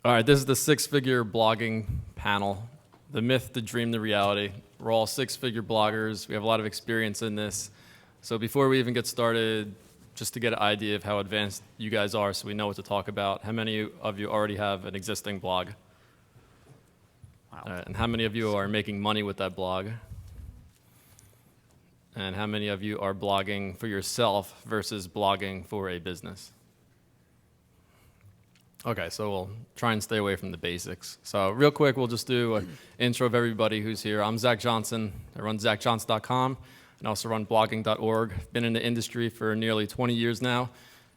All right, this is the six-figure blogging panel. The myth, the dream, the reality. We're all six-figure bloggers. We have a lot of experience in this. So before we even get started, just to get an idea of how advanced you guys are so we know what to talk about, how many of you already have an existing blog? Wow. All right, and how many of you are making money with that blog? And how many of you are blogging for yourself versus blogging for a business? Okay, so we'll try and stay away from the basics. So real quick, we'll just do an intro of everybody who's here. I'm Zach Johnson. I run ZachJohnson.com and also run blogging.org. I've been in the industry for nearly 20 years now,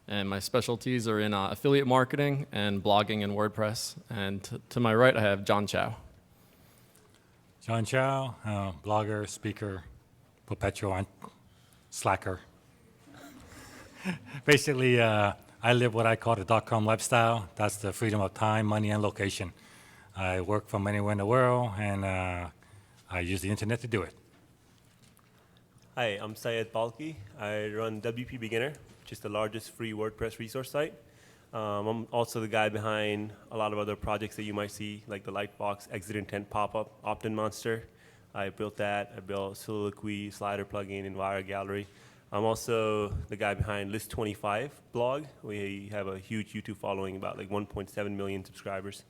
and my specialties are in affiliate marketing and blogging and WordPress. And to my right, I have John Chow. John Chow, blogger, speaker, perpetual slacker. Basically, I live what I call the .com lifestyle. That's the freedom of time, money, and location. I work from anywhere in the world, and I use the internet to do it. Hi, I'm Syed Balkhi. I run WPBeginner, which is the largest free WordPress resource site. I'm also the guy behind a lot of other projects that you might see, like the Lightbox Exit Intent Pop-Up Opt-in Monster. I built that. I built Soliloquy, Slider plugin, and Wire Gallery. I'm also the guy behind List25 blog. We have a huge YouTube following, about like 1.7 million subscribers,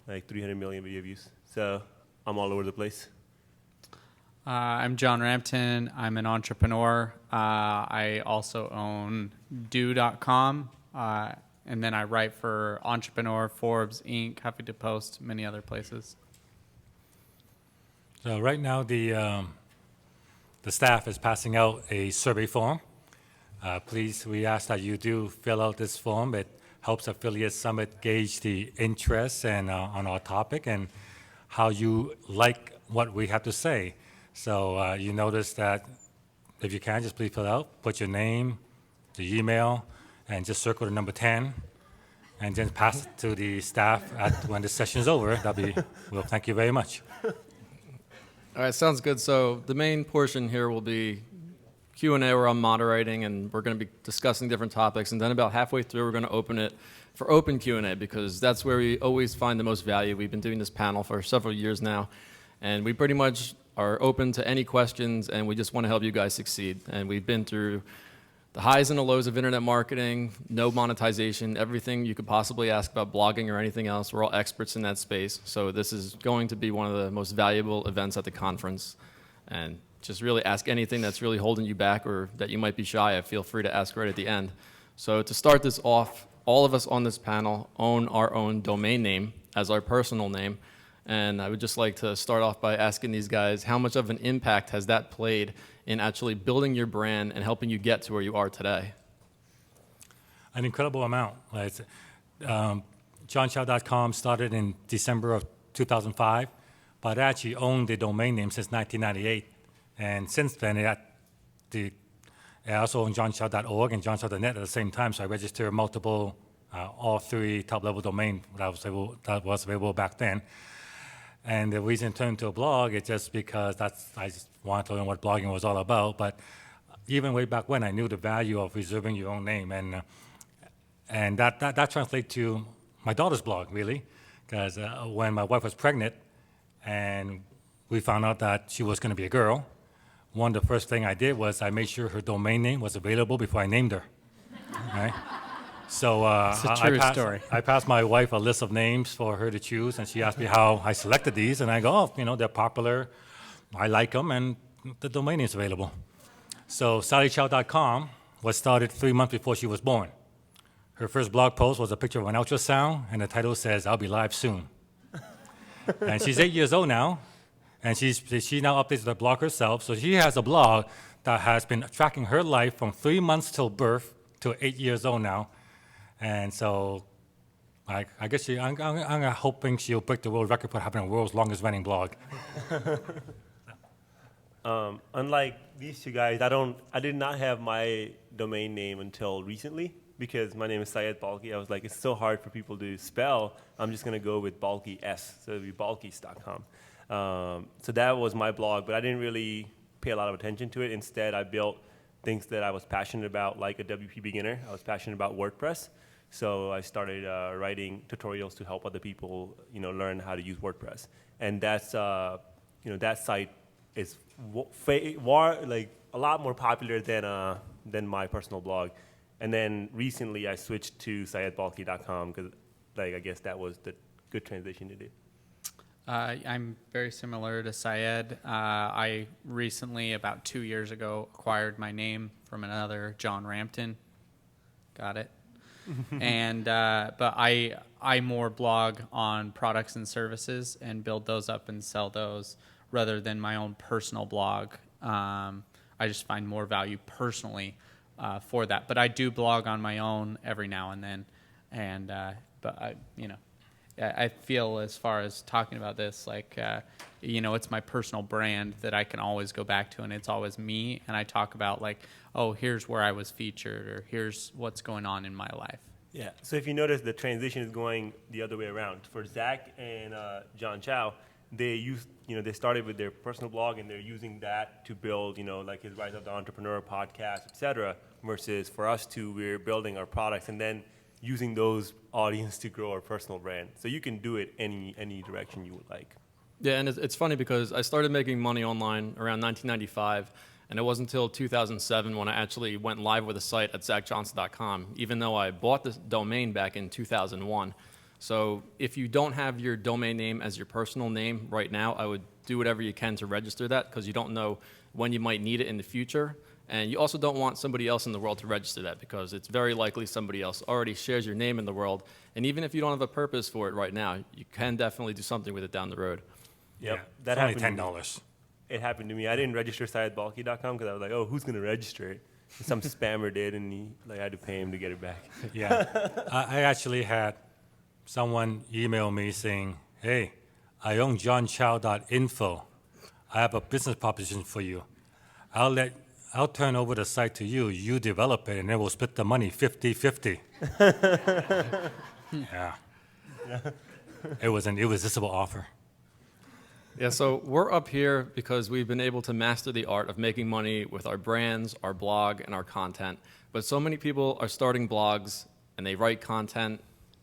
like 300 million video views. So I'm all over the place. I'm John Rampton. I'm an entrepreneur. I also own do.com, and then I write for Entrepreneur, Forbes, Inc., Happy to Post, many other places. So right now, the staff is passing out a survey form. Please, we ask that you do fill out this form. It helps Affiliate Summit gauge the interest and on our topic and how you like what we have to say. So you notice that if you can, just please fill out, put your name, the email, and just circle the number 10, and then pass it to the staff when the session is over. Well, thank you very much. All right, sounds good. So the main portion here will be Q&A where I'm moderating, and we're going to be discussing different topics. And then about halfway through, we're going to open it for open Q&A because that's where we always find the most value. We've been doing this panel for several years now, and we pretty much are open to any questions, and we just want to help you guys succeed. And we've been through the highs and the lows of internet marketing, no monetization, everything you could possibly ask about blogging or anything else. We're all experts in that space. So this is going to be one of the most valuable events at the conference. And just really ask anything that's really holding you back or that you might be shy of. Feel free to ask right at the end. So to start this off, all of us on this panel own our own domain name as our personal name. And I would just like to start off by asking these guys, how much of an impact has that played in actually building your brand and helping you get to where you are today? An incredible amount. JohnChow.com started in December of 2005, but I actually owned the domain name since 1998. And since then, I also own JohnChow.org and JohnChow.net at the same time, so I registered multiple, all three top-level domains that was available back then. And the reason I turned to a blog is just because I just wanted to learn what blogging was all about. But even way back when, I knew the value of reserving your own name. And that translates to my daughter's blog, really. Because when my wife was pregnant and we found out that she was going to be a girl, one of the first things I did was I made sure her domain name was available before I named her. Right? So It's a true story. I passed my wife a list of names for her to choose, and she asked me how I selected these, and I go, they're popular, I like them, and the domain name is available. So SallyChow.com was started 3 months before she was born. Her first blog post was a picture of an ultrasound, and the title says, "I'll be live soon." And she's 8 years old now, and she now updates the blog herself, so she has a blog that has been tracking her life from 3 months till birth to 8 years old now. And so I guess I'm hoping she'll break the world record for having the world's longest running blog. Unlike these two guys, I did not have my domain name until recently because my name is Syed Balkhi. I was like, it's so hard for people to spell. I'm just going to go with Balkhi S, so it'd be balkhis.com. So that was my blog, but I didn't really pay a lot of attention to it. Instead, I built things that I was passionate about, like a WP Beginner. I was passionate about WordPress. So I started writing tutorials to help other people, learn how to use WordPress. And that's, that site is like a lot more popular than my personal blog. And then recently I switched to SyedBalkhi.com because, I guess that was the good transition to do. I'm very similar to Syed. I recently, about 2 years ago, acquired my name from another John Rampton. Got it. And but I more blog on products and services and build those up and sell those rather than my own personal blog. I just find more value personally for that. But I do blog on my own every now and then. And but I feel as far as talking about this, it's my personal brand that I can always go back to, and it's always me. And I talk about here's where I was featured, or here's what's going on in my life. Yeah. So if you notice, the transition is going the other way around. For Zach and John Chow, they started with their personal blog, and they're using that to build, his Rise of the Entrepreneur podcast, etc. Versus for us two, we're building our products and then using those audience to grow our personal brand. So you can do it any direction you would like. Yeah, and it's funny because I started making money online around 1995, and it wasn't until 2007 when I actually went live with a site at zachjohnson.com, even though I bought the domain back in 2001. So if you don't have your domain name as your personal name right now, I would do whatever you can to register that, because you don't know when you might need it in the future. And you also don't want somebody else in the world to register that, because it's very likely somebody else already shares your name in the world. And even if you don't have a purpose for it right now, you can definitely do something with it down the road. Yep. Yeah, That it's happened only to $10. me. It happened to me. I didn't register SyedBalkhi.com because I was like, oh, who's going to register it? And some spammer did, and I had to pay him to get it back. Yeah, I actually had someone email me saying, hey, I own johnchow.info. I have a business proposition for you. I'll turn over the site to you. You develop it, and then we'll split the money 50-50. Yeah. It was an irresistible offer. Yeah, so we're up here because we've been able to master the art of making money with our brands, our blog, and our content. But so many people are starting blogs, and they write content.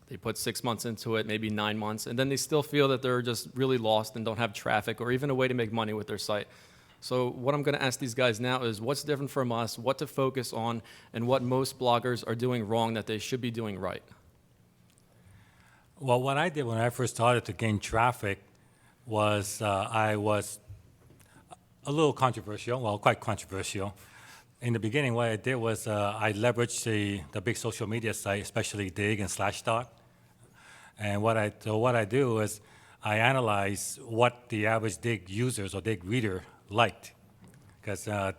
They put 6 months into it, maybe 9 months, and then they still feel that they're just really lost and don't have traffic or even a way to make money with their site. So what I'm going to ask these guys now is what's different from us, what to focus on, and what most bloggers are doing wrong that they should be doing right. Well, what I did when I first started to gain traffic was I was a little controversial, well, quite controversial. In the beginning, what I did was I leveraged the big social media site, especially Dig and Slashdot. And what I do is I analyze what the average Dig users or Dig reader liked. Because how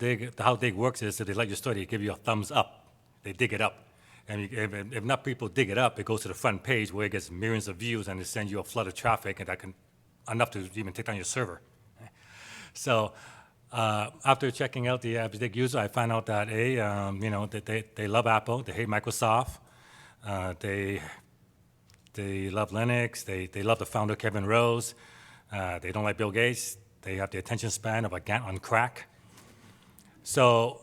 Dig works is if they like your story, they give you a thumbs up. They dig it up. And if enough people dig it up, it goes to the front page where it gets millions of views, and it sends you a flood of traffic, and that can enough to even take down your server. So after checking out the average Dig user, I found out that that they love Apple, they hate Microsoft, they love Linux, they love the founder Kevin Rose, they don't like Bill Gates, they have the attention span of a Gantt on crack. So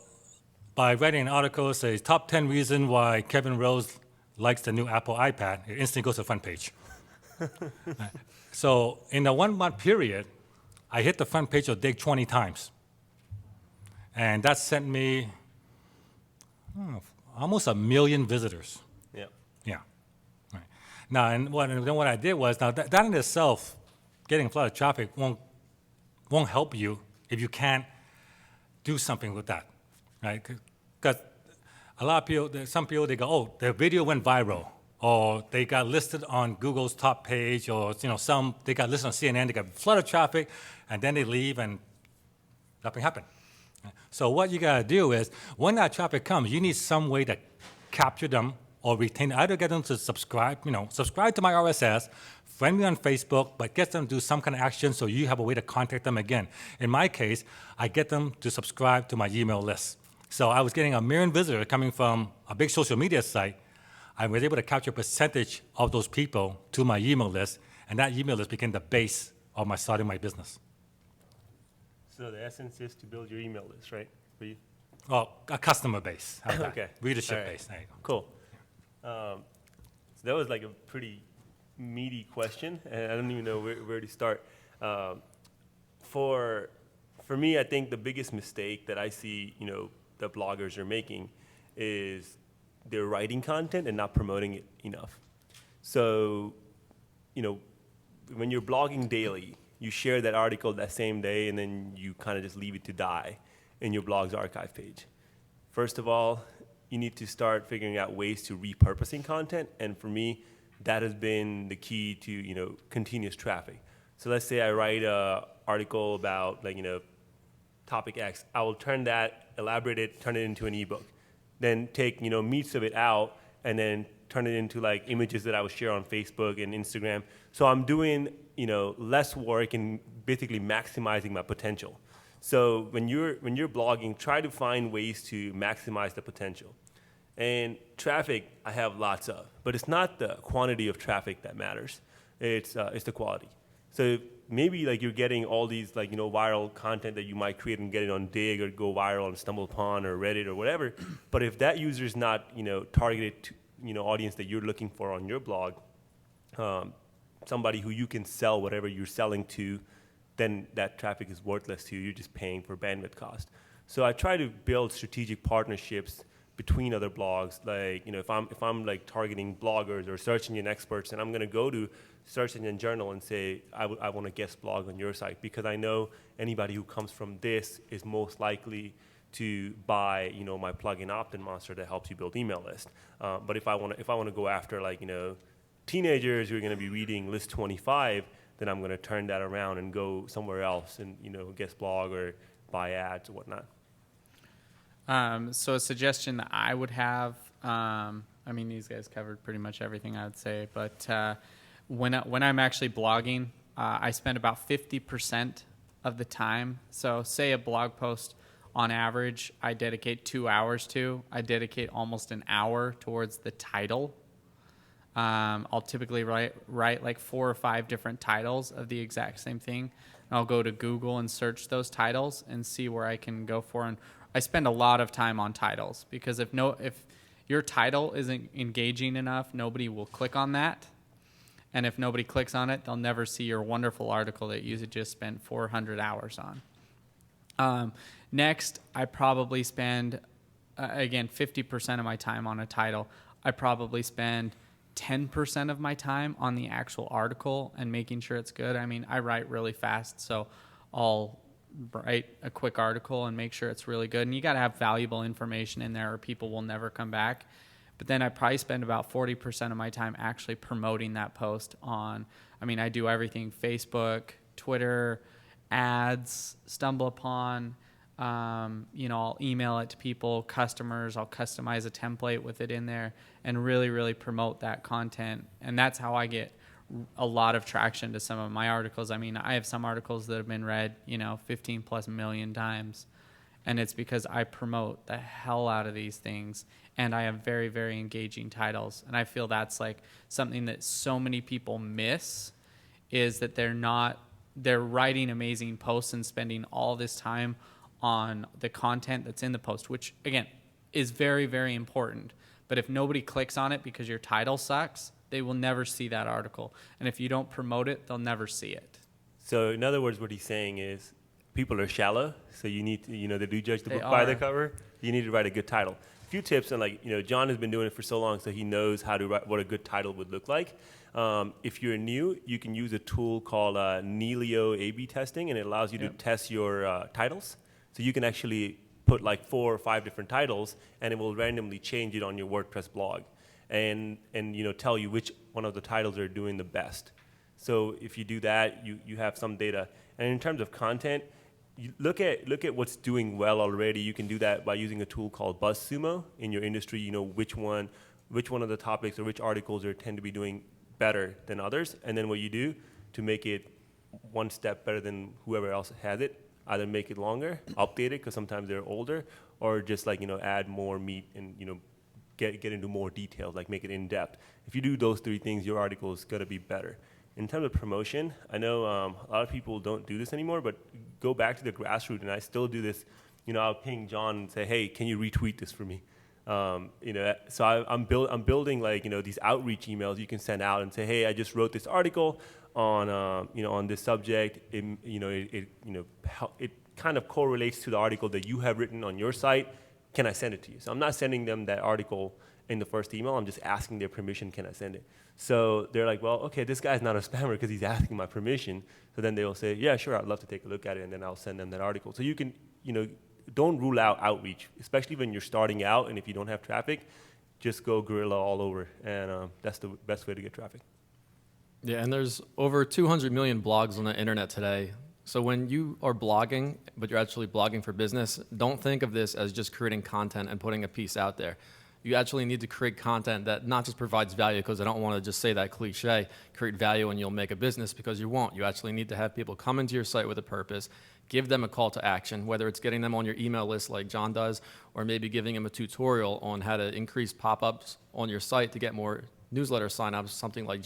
by writing an article, say top 10 reasons why Kevin Rose likes the new Apple iPad, it instantly goes to the front page. So in the 1 month period, I hit the front page of Dig 20 times. And that sent me almost 1 million visitors. Yeah. Yeah. Right. Now, and then what I did was, now that in itself, getting a flood of traffic won't help you if you can't do something with that, right? Because a lot of people, some people, they go, oh, their video went viral, or they got listed on Google's top page, or they got listed on CNN, they got a flood of traffic, and then they leave and nothing happened. So what you gotta do is, when that traffic comes, you need some way to capture them or retain, either get them to subscribe to my RSS, friend me on Facebook, but get them to do some kind of action so you have a way to contact them again. In my case, I get them to subscribe to my email list. So I was getting 1 million visitors coming from a big social media site. I was able to capture a percentage of those people to my email list, and that email list became the base of my starting my business. So the essence is to build your email list, right? For you? Well, a customer base. How's that? Okay. Readership All right. base. There you go. Cool. So that was like a pretty meaty question, and I don't even know where to start. For me, I think the biggest mistake that I see, the bloggers are making is they're writing content and not promoting it enough. So, when you're blogging daily, you share that article that same day, and then you kind of just leave it to die in your blog's archive page. First of all, you need to start figuring out ways to repurposing content, and for me, that has been the key to continuous traffic. So let's say I write an article about topic X. I will turn that, elaborate it, turn it into an ebook, then take meats of it out, and then turn it into images that I will share on Facebook and Instagram. So I'm doing less work and basically maximizing my potential. So when you're blogging, try to find ways to maximize the potential. And traffic, I have lots of, but it's not the quantity of traffic that matters. It's the quality. So maybe you're getting all these viral content that you might create and get it on Dig or go viral on StumbleUpon or Reddit or whatever. But if that user is not targeted to audience that you're looking for on your blog, somebody who you can sell whatever you're selling to, then that traffic is worthless to you. You're just paying for bandwidth cost. So I try to build strategic partnerships between other blogs. If I'm targeting bloggers or search engine experts, and I'm going to go to Search Engine Journal and say I want to guest blog on your site, because I know anybody who comes from this is most likely to buy my plugin Opt-in Monster that helps you build email list. But if I want to go after teenagers who are going to be reading List 25, then I'm going to turn that around and go somewhere else and guest blog or buy ads or whatnot. So a suggestion that I would have, these guys covered pretty much everything I would say, but when I'm actually blogging, I spend about 50% of the time. So say a blog post on average I dedicate 2 hours to, I dedicate almost an hour towards the title. I'll typically write 4 or 5 different titles of the exact same thing. And I'll go to Google and search those titles and see where I can go for. And I spend a lot of time on titles, because if your title isn't engaging enough, nobody will click on that. And if nobody clicks on it, they'll never see your wonderful article that you just spent 400 hours on. Next, I probably spend, again, 50% of my time on a title. I probably spend 10% of my time on the actual article and making sure it's good. I write really fast, so I'll write a quick article and make sure it's really good. And you got to have valuable information in there or people will never come back. But then I probably spend about 40% of my time actually promoting that post on, I do everything: Facebook, Twitter, ads, StumbleUpon. I'll email it to people, customers. I'll customize a template with it in there and really, really promote that content. And that's how I get a lot of traction to some of my articles. I have some articles that have been read, 15 plus million times. And it's because I promote the hell out of these things. And I have very, very engaging titles. And I feel that's something that so many people miss, is that they're writing amazing posts and spending all this time on the content that's in the post, which again is very, very important. But if nobody clicks on it because your title sucks, they will never see that article. And if you don't promote it, they'll never see it. So in other words, what he's saying is people are shallow, so you need to, they do judge the book by the cover. You need to write a good title. A few tips, and John has been doing it for so long, so he knows how to write what a good title would look like. If you're new, you can use a tool called Neelio A/B testing, and it allows you to test your titles. So you can actually put 4 or 5 different titles, and it will randomly change it on your WordPress blog, and tell you which one of the titles are doing the best. So if you do that, you have some data. And in terms of content, you look at what's doing well already. You can do that by using a tool called BuzzSumo in your industry. Which one of the topics or which articles tend to be doing better than others, and then what you do to make it one step better than whoever else has it. Either make it longer, update it because sometimes they're older, or just add more meat and get into more details, make it in depth. If you do those 3 things, your article is gonna be better. In terms of promotion, I know a lot of people don't do this anymore, but go back to the grassroots, and I still do this. I'll ping John and say, hey, can you retweet this for me? I'm building like, these outreach emails you can send out and say, hey, I just wrote this article on, on this subject. It kind of correlates to the article that you have written on your site. Can I send it to you? So I'm not sending them that article in the first email. I'm just asking their permission. Can I send it? So they're like, well, okay, this guy's not a spammer because he's asking my permission. So then they will say, yeah, sure, I'd love to take a look at it, and then I'll send them that article. So you can, don't rule out outreach, especially when you're starting out, and if you don't have traffic, just go guerrilla all over, and that's the best way to get traffic. Yeah, and there's over 200 million blogs on the internet today. So when you are blogging, but you're actually blogging for business, don't think of this as just creating content and putting a piece out there. You actually need to create content that not just provides value, because I don't want to just say that cliche, create value and you'll make a business, because you won't. You actually need to have people come into your site with a purpose, give them a call to action, whether it's getting them on your email list like John does, or maybe giving them a tutorial on how to increase pop-ups on your site to get more newsletter sign-ups, something like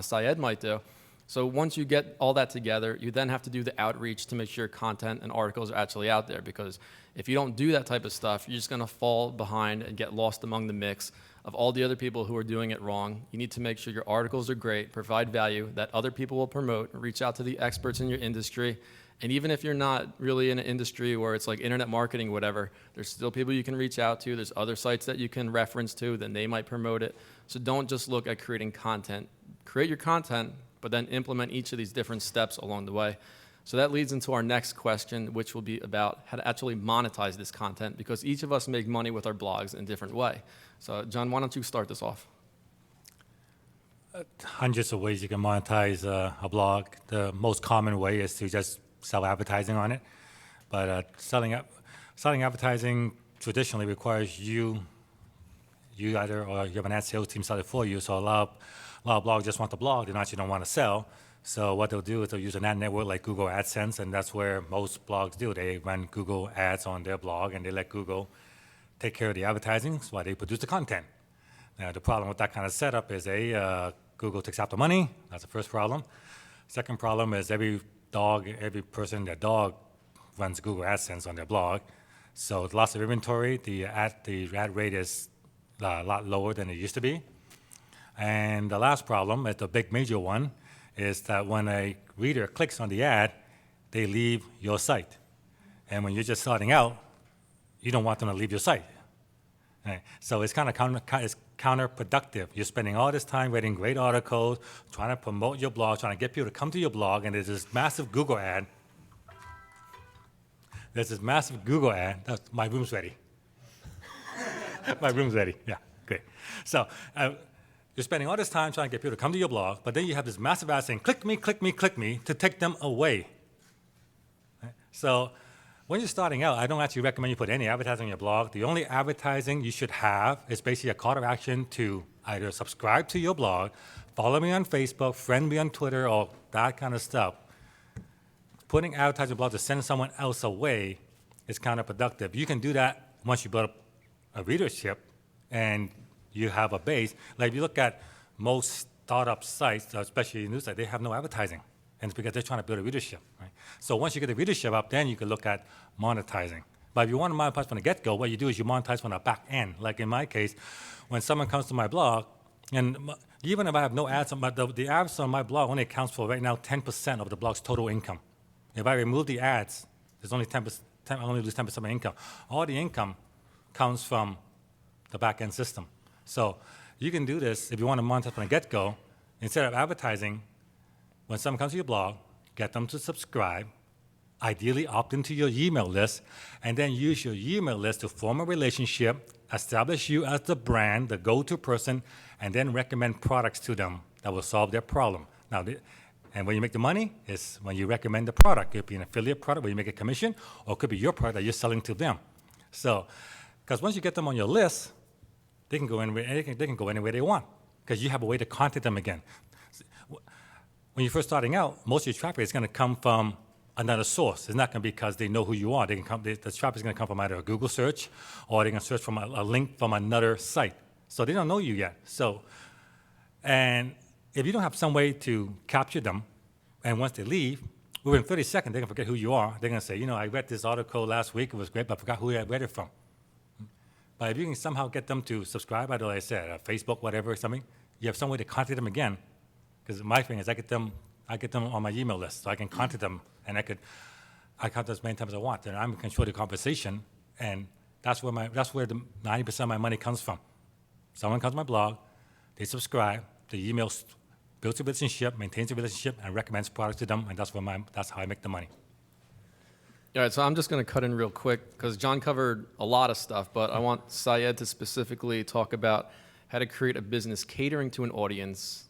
Syed might do. So once you get all that together, you then have to do the outreach to make sure content and articles are actually out there, because if you don't do that type of stuff, you're just going to fall behind and get lost among the mix of all the other people who are doing it wrong. You need to make sure your articles are great, provide value that other people will promote, reach out to the experts in your industry. And even if you're not really in an industry where it's like internet marketing, whatever, there's still people you can reach out to. There's other sites that you can reference to, then they might promote it. So don't just look at creating content. Create your content, but then implement each of these different steps along the way. So that leads into our next question, which will be about how to actually monetize this content, because each of us make money with our blogs in a different way. So John, why don't you start this off? Hundreds of ways you can monetize a blog. The most common way is to just sell advertising on it. But selling advertising traditionally requires you either, or you have an ad sales team sell it for you. So a lot of blogs just want the blog, they actually don't want to sell. So what they'll do is they'll use an ad network like Google AdSense, and that's where most blogs do. They run Google ads on their blog, and they let Google take care of the advertising while they produce the content. Now, the problem with that kind of setup is Google takes out the money. That's the first problem. Second problem is every person, their dog runs Google AdSense on their blog. So lots of inventory. The ad rate is a lot lower than it used to be. And the last problem, the big major one, is that when a reader clicks on the ad, they leave your site. And when you're just starting out, you don't want them to leave your site. Right? So it's kind of counterproductive. You're spending all this time writing great articles, trying to promote your blog, trying to get people to come to your blog, and there's this massive Google ad. My room's ready. My room's ready. Yeah, great. So you're spending all this time trying to get people to come to your blog, but then you have this massive ad saying, click me, click me, click me, to take them away. Right? So when you're starting out, I don't actually recommend you put any advertising on your blog. The only advertising you should have is basically a call to action to either subscribe to your blog, follow me on Facebook, friend me on Twitter, or that kind of stuff. Putting advertising on your blog to send someone else away is counterproductive. You can do that once you build up a readership and you have a base. Like if you look at most startup sites, especially news sites, they have no advertising. And it's because they're trying to build a readership. Right? So once you get the readership up, then you can look at monetizing. But if you want to monetize from the get-go, what you do is you monetize from the back end. Like in my case, when someone comes to my blog, and even if I have no ads, the ads on my blog only accounts for right now 10% of the blog's total income. If I remove the ads, there's only 10%, I only lose 10% of my income. All the income comes from the back-end system. So you can do this if you want to monetize from the get-go. Instead of advertising, when someone comes to your blog, get them to subscribe, ideally opt into your email list, and then use your email list to form a relationship, establish you as the brand, the go-to person, and then recommend products to them that will solve their problem. Now, and when you make the money is when you recommend the product. It could be an affiliate product where you make a commission, or it could be your product that you're selling to them. So, because once you get them on your list, they can go anywhere they want, because you have a way to contact them again. When you're first starting out, most of your traffic is going to come from another source. It's not going to be because they know who you are. The traffic is going to come from either a Google search, or they're going to search from a link from another site. So they don't know you yet. And if you don't have some way to capture them, and once they leave, within 30 seconds, they're going to forget who you are. They're going to say, I read this article last week. It was great, but I forgot who I read it from. But if you can somehow get them to subscribe, either like I said, Facebook, whatever, something, you have some way to contact them again. Because my thing is I get them on my email list, so I can contact them, and I contact as many times as I want, and I can control the conversation, and that's where the 90% of my money comes from. Someone comes to my blog, they subscribe, the email builds a relationship, maintains a relationship, and recommends products to them, and that's how I make the money. All right, so I'm just going to cut in real quick because John covered a lot of stuff, but I want Syed to specifically talk about how to create a business catering to an audience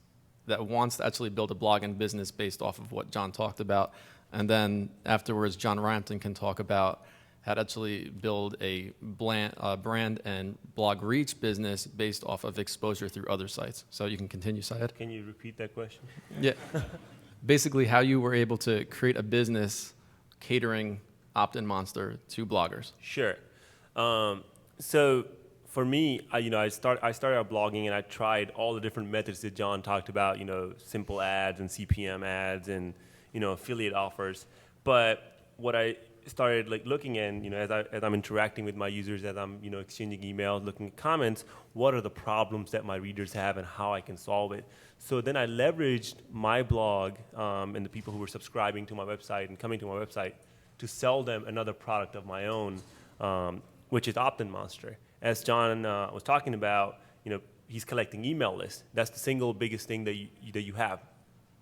that wants to actually build a blog and business based off of what John talked about. And then afterwards, John Rampton can talk about how to actually build a brand and blog reach business based off of exposure through other sites. So you can continue, Syed. Can you repeat that question? Yeah. Basically, how you were able to create a business catering Opt-in Monster to bloggers. Sure. So for me, I started out blogging, and I tried all the different methods that John talked about. Simple ads and CPM ads and affiliate offers. But what I started looking at, as I'm interacting with my users, as I'm exchanging emails, looking at comments, what are the problems that my readers have and how I can solve it. So then I leveraged my blog and the people who were subscribing to my website and coming to my website to sell them another product of my own, which is Opt-in Monster. As John was talking about, he's collecting email lists. That's the single biggest thing that you have.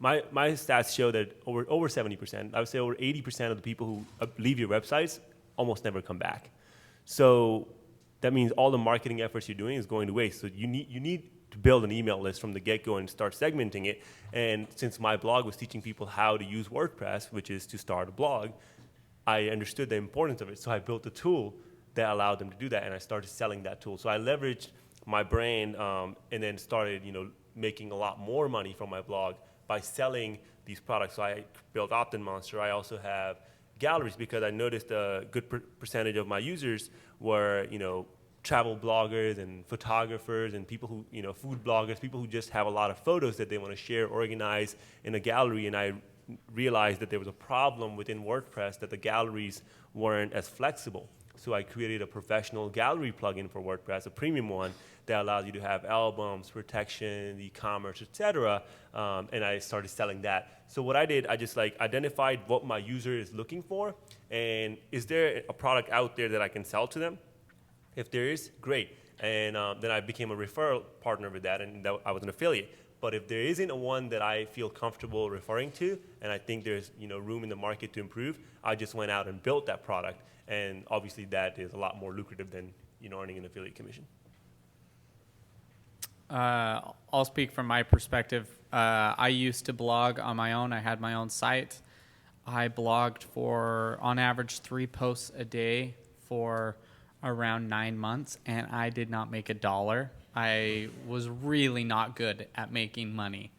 My stats show that over 70%, I would say over 80% of the people who leave your websites almost never come back. So that means all the marketing efforts you're doing is going to waste. So you need to build an email list from the get-go and start segmenting it. And since my blog was teaching people how to use WordPress, which is to start a blog, I understood the importance of it. So I built a tool that allowed them to do that, and I started selling that tool. So I leveraged my brand and then started making a lot more money from my blog by selling these products. So I built Opt-in Monster. I also have galleries because I noticed a good percentage of my users were travel bloggers and photographers and people who food bloggers, people who just have a lot of photos that they want to share, organize in a gallery. And I realized that there was a problem within WordPress that the galleries weren't as flexible. So I created a professional gallery plugin for WordPress, a premium one, that allows you to have albums, protection, e-commerce, etc. And I started selling that. So what I did, I just identified what my user is looking for, and is there a product out there that I can sell to them? If there is, great. And then I became a referral partner with that, and I was an affiliate. But if there isn't a one that I feel comfortable referring to, and I think there's room in the market to improve, I just went out and built that product. And obviously that is a lot more lucrative than earning an affiliate commission. I'll speak from my perspective. I used to blog on my own. I had my own site. I blogged for, on average, 3 posts a day for around 9 months, and I did not make $1. I was really not good at making money.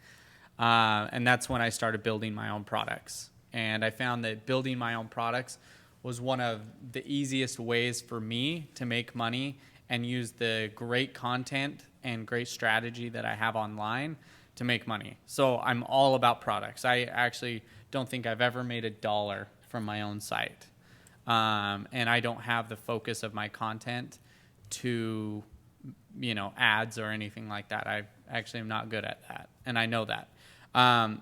And that's when I started building my own products. And I found that building my own products was one of the easiest ways for me to make money and use the great content and great strategy that I have online to make money. So I'm all about products. I actually don't think I've ever made $1 from my own site. And I don't have the focus of my content to, ads or anything like that. I actually am not good at that, and I know that.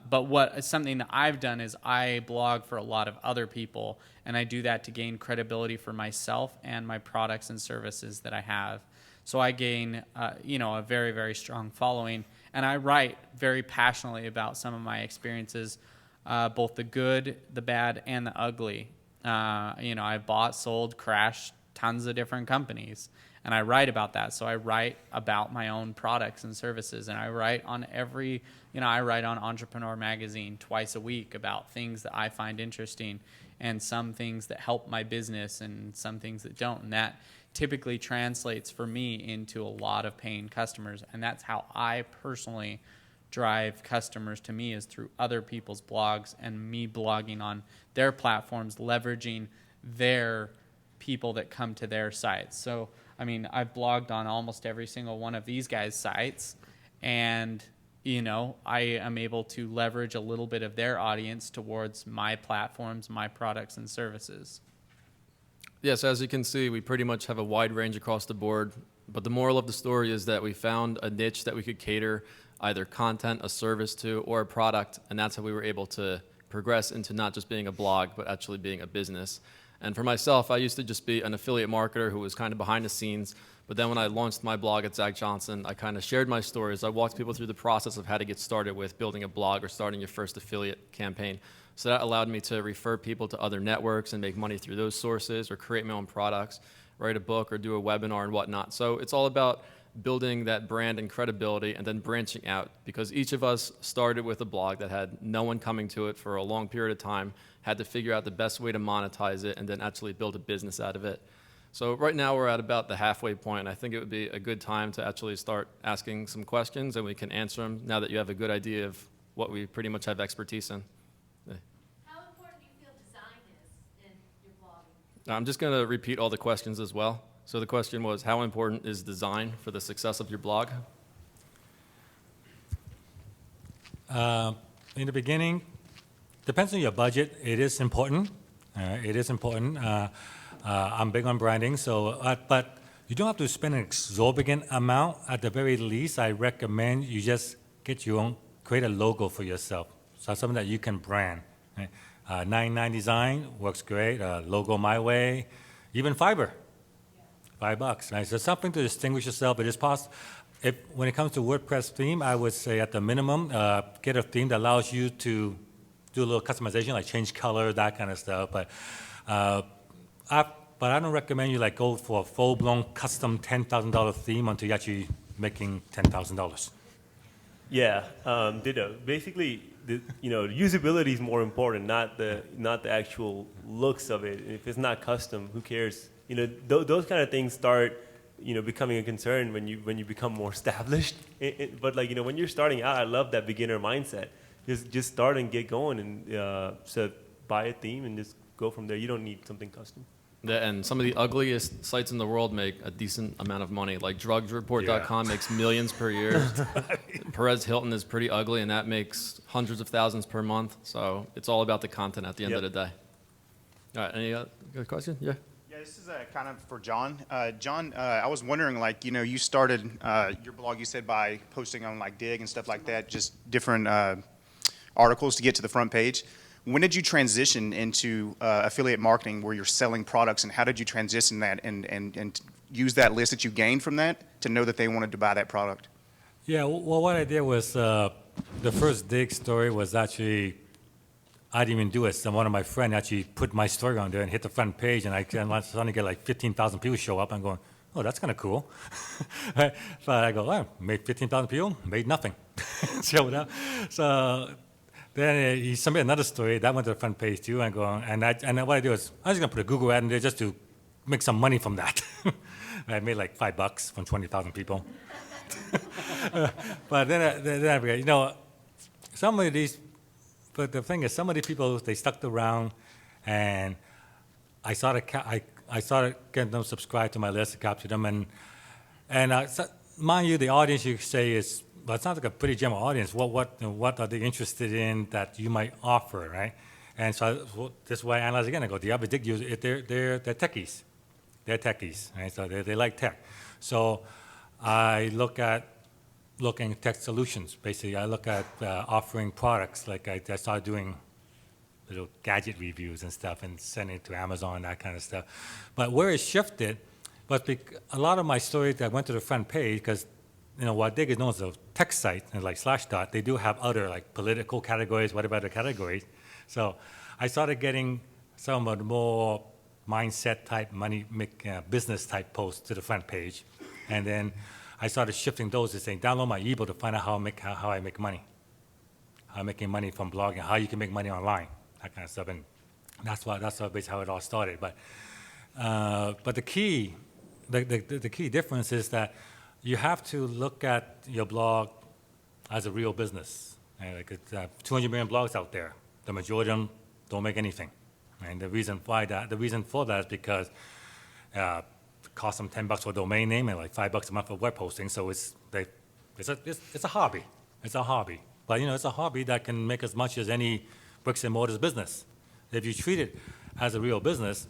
But something that I've done is I blog for a lot of other people, and I do that to gain credibility for myself and my products and services that I have. So I gain, a very, very strong following, and I write very passionately about some of my experiences, both the good, the bad, and the ugly. I bought, sold, crashed tons of different companies, and I write about that. So I write about my own products and services, and I write on I write on Entrepreneur Magazine twice a week about things that I find interesting, and some things that help my business and some things that don't. And that typically translates for me into a lot of paying customers. And that's how I personally drive customers to me, is through other people's blogs and me blogging on their platforms, leveraging their people that come to their sites. So, I've blogged on almost every single one of these guys' sites, and I am able to leverage a little bit of their audience towards my platforms, my products and services. Yes, as you can see, we pretty much have a wide range across the board. But the moral of the story is that we found a niche that we could cater either content, a service to, or a product, and that's how we were able to progress into not just being a blog, but actually being a business. And for myself, I used to just be an affiliate marketer who was kind of behind the scenes. But then when I launched my blog at Zach Johnson, I kind of shared my stories. I walked people through the process of how to get started with building a blog or starting your first affiliate campaign. So that allowed me to refer people to other networks and make money through those sources, or create my own products, write a book, or do a webinar and whatnot. So it's all about building that brand and credibility and then branching out, because each of us started with a blog that had no one coming to it for a long period of time, had to figure out the best way to monetize it, and then actually build a business out of it. So right now we're at about the halfway point. I think it would be a good time to actually start asking some questions, and we can answer them now that you have a good idea of what we pretty much have expertise in. How important do you feel design is in your blogging? I'm just going to repeat all the questions as well. So the question was, how important is design for the success of your blog? In the beginning, depends on your budget. It is important. It is important. I'm big on branding, so but you don't have to spend an exorbitant amount. At the very least, I recommend you just get your own, create a logo for yourself, so something that you can brand. Right? 99 design works great. Logo my way, even fiber, $5. Right? So something to distinguish yourself. It is possible. When it comes to WordPress theme, I would say at the minimum, get a theme that allows you to do a little customization, like change color, that kind of stuff. But I don't recommend you like go for a full-blown custom $10,000 theme until you're actually making $10,000. Yeah, ditto. Basically, usability is more important, not the actual looks of it. If it's not custom, who cares? Those kind of things start, becoming a concern when you become more established. But when you're starting out, I love that beginner mindset. Just start and get going, and so buy a theme and just go from there. You don't need something custom. Yeah, and some of the ugliest sites in the world make a decent amount of money. Like drugsreport.com makes millions per year. Perez Hilton is pretty ugly, and that makes hundreds of thousands per month. So it's all about the content at the end of the day. All right, any other question? Yeah. Yeah, this is kind of for John. John, I was wondering, you started your blog, you said, by posting on Dig and stuff like that, just different articles to get to the front page. When did you transition into affiliate marketing where you're selling products, and how did you transition that and use that list that you gained from that to know that they wanted to buy that product? Yeah, well, what I did was the first Dig story was actually, I didn't even do it. So one of my friends actually put my story on there and hit the front page, and I suddenly get like 15,000 people show up. I'm going, oh, that's kind of cool. Right? But I go, oh, made 15,000 people, made nothing. Showed up. So then he submitted another story that went to the front page too. And what I do is I was going to put a Google ad in there just to make some money from that. I made like $5 from 20,000 people. But then I forget, some of these. But the thing is, some of the people, they stuck around, and I started getting them subscribed to my list to capture them. And so, mind you, the audience you say is, well, it sounds like a pretty general audience. What are they interested in that you might offer, right? And so this is why I analyze again. I go, the average Dig user, they're techies. They're techies, right? So they like tech. So I looking at tech solutions. Basically, I look at offering products. Like I started doing little gadget reviews and stuff and sending it to Amazon, that kind of stuff. But where it shifted was a lot of my stories that went to the front page, because what Dig is known as a tech site, and like Slashdot, they do have other like political categories, whatever other categories. So I started getting some of the more mindset type, business type posts to the front page, and then I started shifting those to saying, download my ebook to find out how I make money, how I'm making money from blogging, how you can make money online, that kind of stuff. And that's basically how it all started. But the key difference is that you have to look at your blog as a real business. Right? Like it's 200 million blogs out there. The majority of them don't make anything. And the reason for that is because cost them $10 for a domain name and like $5 a month for web hosting. So it's a hobby. It's a hobby. But it's a hobby that can make as much as any bricks and mortar business. If you treat it as a real business,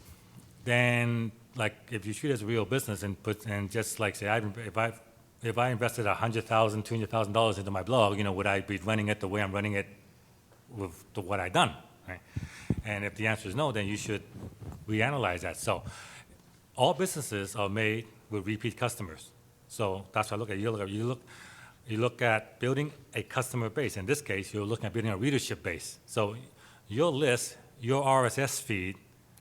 then like if you treat it as a real business and just like say if I invested $100,000, $200,000 into my blog, would I be running it the way I'm running it with what I've done, right? And if the answer is no, then you should reanalyze that. So all businesses are made with repeat customers. So that's what I look at. You look at building a customer base. In this case, you're looking at building a readership base. So your list, your RSS feed,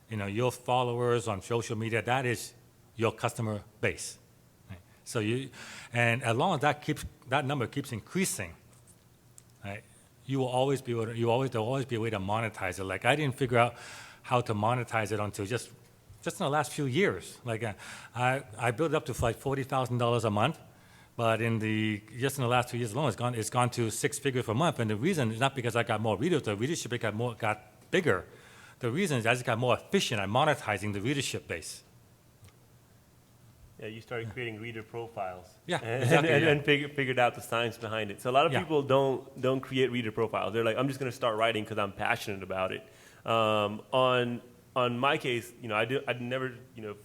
your followers on social media, that is your customer base. Right? So and as long as that number keeps increasing, right, there'll always be a way to monetize it. Like I didn't figure out how to monetize it until just in the last few years. Like I built it up to like $40,000 a month, but just in the last 2 years alone, it's gone to 6 figures per month. And the reason is not because I got more readers. The readership got bigger. The reason is I just got more efficient at monetizing the readership base. Yeah, you started creating reader profiles. Yeah, and, exactly, and figured out the science behind it. So a lot of people don't create reader profiles. They're like, I'm just going to start writing because I'm passionate about it. On my case, I never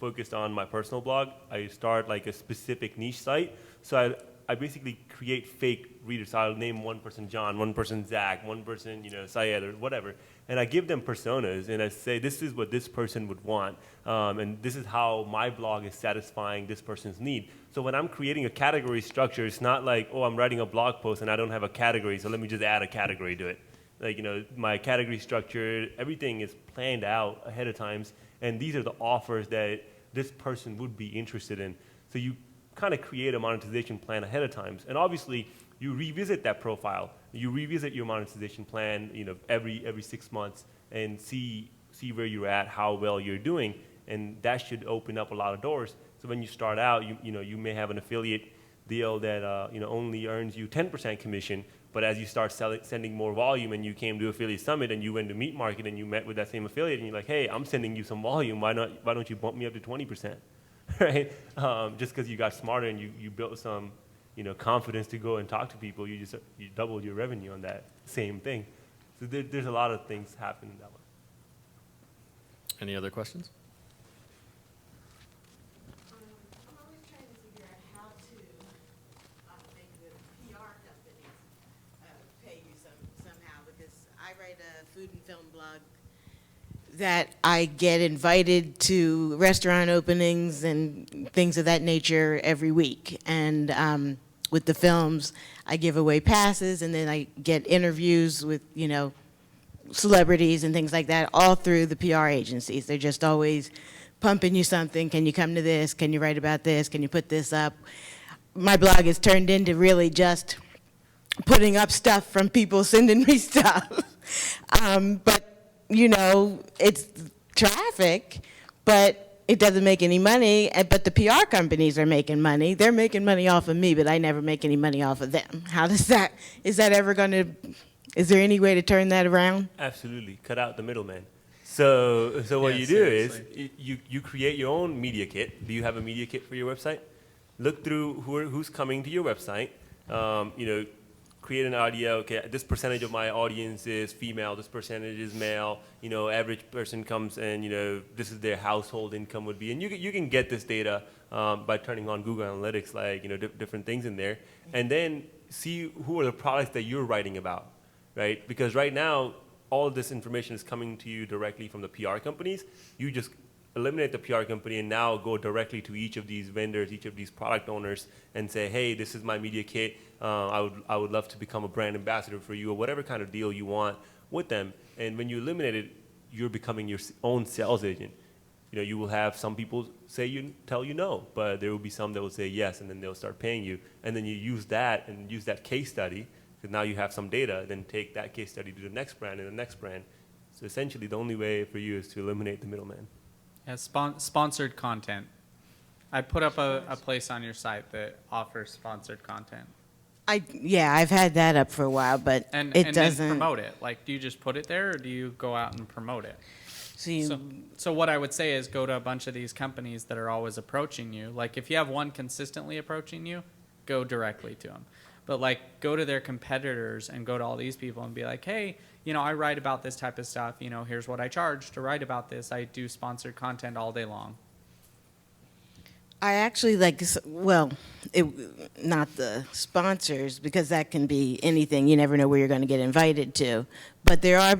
focused on my personal blog. I start like a specific niche site. So I basically create fake readers. So I'll name one person John, one person Zach, one person Syed or whatever, and I give them personas and I say this is what this person would want, and this is how my blog is satisfying this person's need. So when I'm creating a category structure, it's not like, oh, I'm writing a blog post and I don't have a category, so let me just add a category to it. Like, my category structure, everything is planned out ahead of times, and these are the offers that this person would be interested in. So you kind of create a monetization plan ahead of times, and obviously you revisit that profile. You revisit your monetization plan, every 6 months, and see where you're at, how well you're doing, and that should open up a lot of doors. So when you start out, you may have an affiliate deal that only earns you 10% commission. But as you start sending more volume and you came to Affiliate Summit and you went to Meet Market and you met with that same affiliate and you're like, hey, I'm sending you some volume. Why don't you bump me up to 20%? Right? Just because you got smarter and you built some confidence to go and talk to people, you doubled your revenue on that same thing. So there's a lot of things happening that way. Any other questions? I'm always trying to figure out how to make the PR companies pay you somehow, because I write a food and film blog that I get invited to restaurant openings and things of that nature every week. And with the films, I give away passes, and then I get interviews with, celebrities and things like that, all through the PR agencies. They're just always pumping you something. Can you come to this? Can you write about this? Can you put this up? My blog has turned into really just putting up stuff from people sending me stuff. But, it's traffic, but it doesn't make any money. But the PR companies are making money. They're making money off of me, but I never make any money off of them. Is that ever going to, is there any way to turn that around? Absolutely. Cut out the middleman. So what you do is you create your own media kit. Do you have a media kit for your website? Look through who's coming to your website. Create an idea. Okay, this percentage of my audience is female. This percentage is male. Average person comes and this is their household income would be. And you can get this data by turning on Google Analytics, like different things in there, and then see who are the products that you're writing about, right? Because right now, all of this information is coming to you directly from the PR companies. You just eliminate the PR company and now go directly to each of these vendors, each of these product owners, and say, hey, this is my media kit. I would love to become a brand ambassador for you, or whatever kind of deal you want with them. And when you eliminate it, you're becoming your own sales agent. You will have some people tell you no, but there will be some that will say yes, and then they'll start paying you. And then you use that case study, because now you have some data, then take that case study to the next brand and the next brand. So essentially, the only way for you is to eliminate the middleman. Yeah, sponsored content. I put up a place on your site that offers sponsored content. I've had that up for a while, but And it doesn't. then promote it. Like, do you just put it there, or do you go out and promote it? So So what I would say is go to a bunch of these companies that are always approaching you. Like, if you have one consistently approaching you, go directly to them. but like go to their competitors and go to all these people and be like, hey, I write about this type of stuff. Here's what I charge to write about this. I do sponsored content all day long. I actually not the sponsors, because that can be anything. You never know where you're going to get invited to. But there are,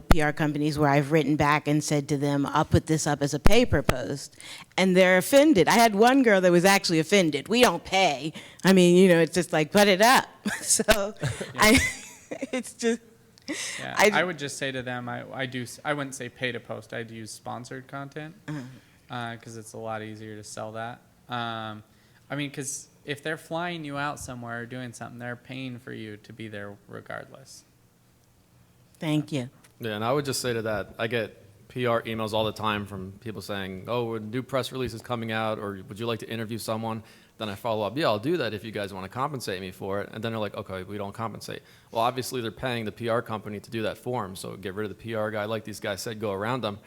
PR companies where I've written back and said to them, I'll put this up as a paper post. And they're offended. I had one girl that was actually offended. We don't pay. I mean, it's just like, put it up. So it's just. Yeah, I would just say to them, I wouldn't say pay to post. I'd use sponsored content. Because it's a lot easier to sell that. Because if they're flying you out somewhere or doing something, they're paying for you to be there regardless. Thank you. Yeah, and I would just say to that, I get PR emails all the time from people saying, oh, a new press release is coming out, or would you like to interview someone? Then I follow up, yeah, I'll do that if you guys want to compensate me for it. And then they're like, okay, we don't compensate. Well, obviously they're paying the PR company to do that for them, so get rid of the PR guy, like these guys said, go around them.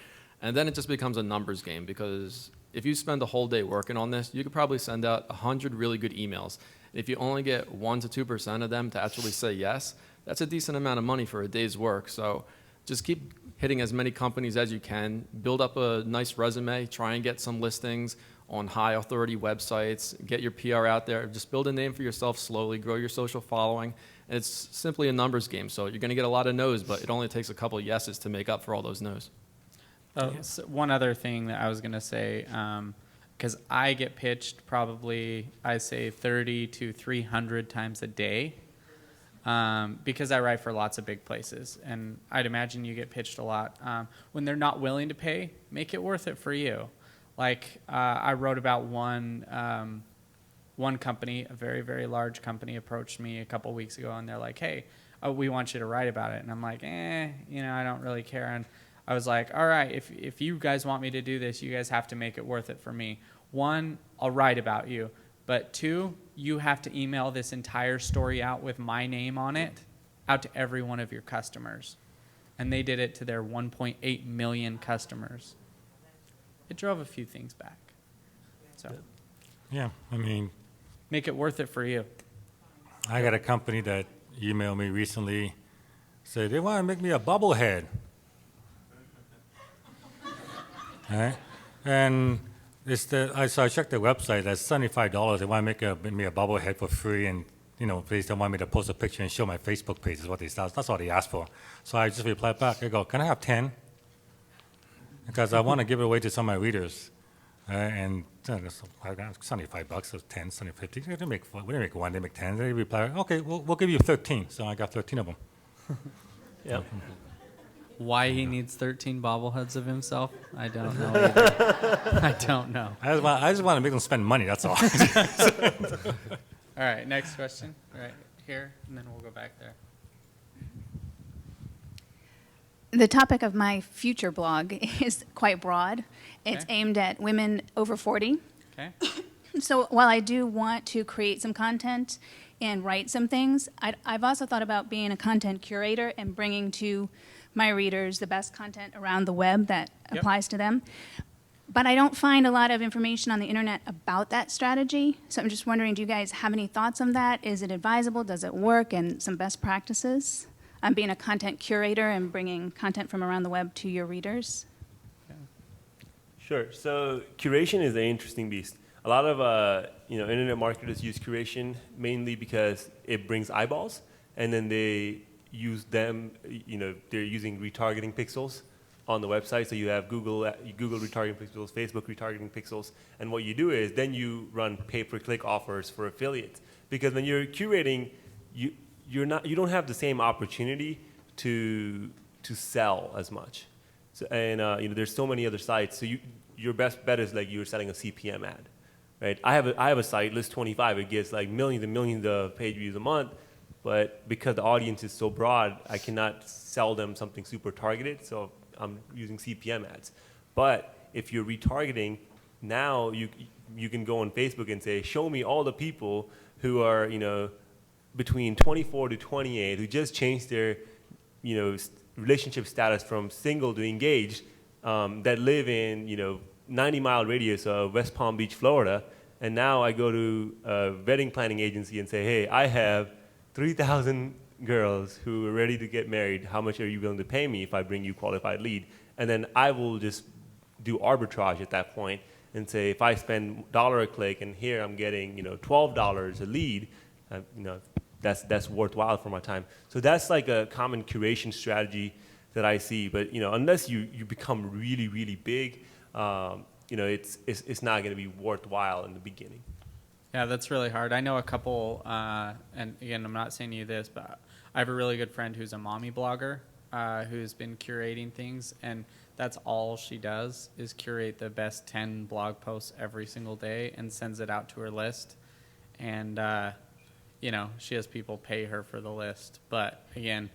And then it just becomes a numbers game, because if you spend a whole day working on this, you could probably send out 100 really good emails. If you only get 1 to 2% of them to actually say yes, that's a decent amount of money for a day's work. So just keep hitting as many companies as you can, build up a nice resume, try and get some listings on high authority websites, get your PR out there, just build a name for yourself slowly, grow your social following. And it's simply a numbers game. So you're going to get a lot of no's, but it only takes a couple of yeses to make up for all those no's. So one other thing that I was going to say, because I get pitched probably, I say 30 to 300 times a day, because I write for lots of big places. And I'd imagine you get pitched a lot. When they're not willing to pay, make it worth it for you. Like I wrote about one company, a very, very large company, approached me a couple weeks ago, and they're like, hey, we want you to write about it. And I'm like, I don't really care. And I was like, all right, if you guys want me to do this, you guys have to make it worth it for me. 1, I'll write about you. But 2, you have to email this entire story out with my name on it out to every one of your customers. And they did it to their 1.8 million customers. It drove a few things back. So Yeah, I mean, make it worth it for you. I got a company that emailed me recently, said they want to make me a bobblehead. Right? And so I checked their website. That's $75. They want to make me a bobblehead for free, and they don't want me to post a picture and show my Facebook page. Is what that's all they asked for. So I just replied back. I go, can I have 10? Because I want to give it away to some of my readers. And I got $75, so 10, 50. They didn't make 1, they make 10. They reply, okay, we'll give you 13. So I got 13 of them. Yep. Why he needs 13 bobbleheads of himself, I don't know either. I don't know. I just want to make them spend money, that's all. All right, next question. Right here, and then we'll go back there. The topic of my future blog is quite broad. It's Okay. aimed at women over 40. Okay. So while I do want to create some content and write some things, I've also thought about being a content curator and bringing to my readers the best content around the web that Yep. applies to them. But I don't find a lot of information on the internet about that strategy. So I'm just wondering, do you guys have any thoughts on that? Is it advisable? Does it work? And some best practices? I'm being a content curator and bringing content from around the web to your readers. Sure. So curation is an interesting beast. A lot of internet marketers use curation mainly because it brings eyeballs, and then they use them. They're using retargeting pixels on the website. So you have Google retargeting pixels, Facebook retargeting pixels, and what you do is then you run pay-per-click offers for affiliates. Because when you're curating, you don't have the same opportunity to sell as much. So, and there's so many other sites. So your best bet is like you're selling a CPM ad, right? I have a site, List25. It gets like millions and millions of page views a month, but because the audience is so broad, I cannot sell them something super targeted. So I'm using CPM ads. But if you're retargeting, now you can go on Facebook and say, show me all the people who are between 24 to 28 who just changed their relationship status from single to engaged, that live in 90-mile radius of West Palm Beach, Florida, and now I go to a wedding planning agency and say, hey, I have 3,000 girls who are ready to get married. How much are you willing to pay me if I bring you qualified lead? And then I will just do arbitrage at that point and say, if I spend $1 a click and here I'm getting, $12 a lead, that's worthwhile for my time. So that's like a common curation strategy that I see. But unless you become really, really big, it's not going to be worthwhile in the beginning. Yeah, that's really hard. I know a couple, and again, I'm not saying you this, but I have a really good friend who's a mommy blogger who's been curating things, and that's all she does is curate the best 10 blog posts every single day and sends it out to her list. And, she has people pay her for the list. But again,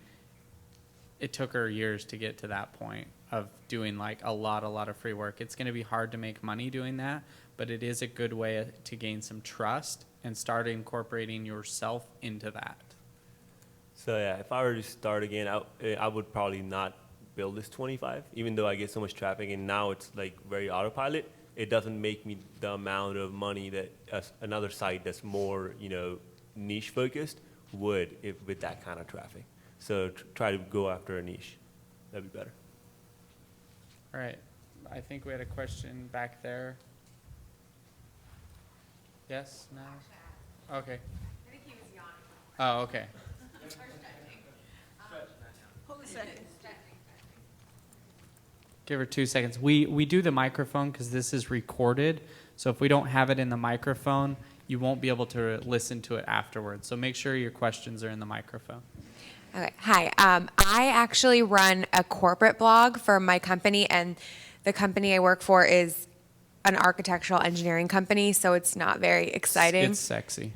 it took her years to get to that point of doing like a lot of free work. It's going to be hard to make money doing that, but it is a good way to gain some trust and start incorporating yourself into that. So yeah, if I were to start again, I would probably not build this 25, even though I get so much traffic and now it's like very autopilot. It doesn't make me the amount of money that another site that's more niche focused would with that kind of traffic. So try to go after a niche. That'd be better. All right. I think we had a question back there. Yes? No? Okay. I think he was yawning. Oh, okay. Hold a second. Give her 2 seconds. We do the microphone because this is recorded. So if we don't have it in the microphone, you won't be able to listen to it afterwards. So make sure your questions are in the microphone. Okay. Hi. I actually run a corporate blog for my company, and the company I work for is an architectural engineering company, so it's not very exciting. It's sexy.